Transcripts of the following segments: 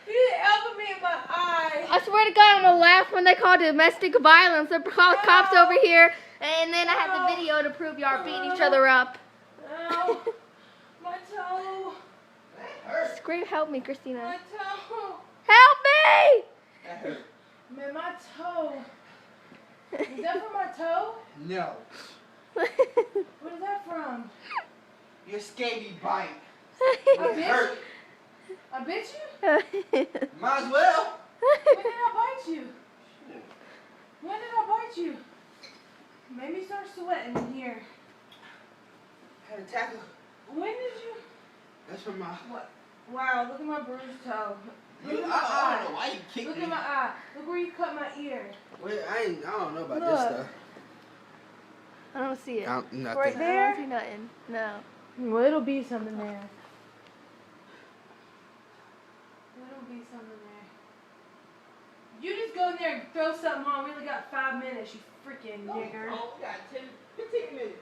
You elbowed me in my eye. I swear to God, I'm gonna laugh when they call domestic violence. They call the cops over here, and then I have the video to prove y'all are beating each other up. Ow. My toe. That hurt. Scream, help me, Christina. My toe. Help me! That hurt. Man, my toe. Is that from my toe? No. What is that from? Your scaly bite. I It bit hurt. you? I bit you? Might as well. When did I bite you? When did I bite you? Made me start sweating in here. Had a tackle. When did you? That's from my. What? Wow, look at my bruised toe. Look You, at I my eye. don't know why you kicked Look me. at my eye. Look where you cut my ear. Wait, I don't know about this Look. stuff. I don't see it. Nothing. Right I there? don't see nothing. No. Well, it'll be something there. It'll be something there. You just go in there and throw something on. We only got 5 minutes, you freaking nigger. Oh, we got 10, 15 minutes.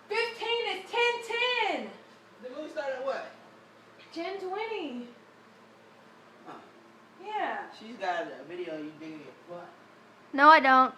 15 is 10:10. The movie started at what? 10:20. Huh. Yeah. She's got a video of you digging your butt. No, I don't.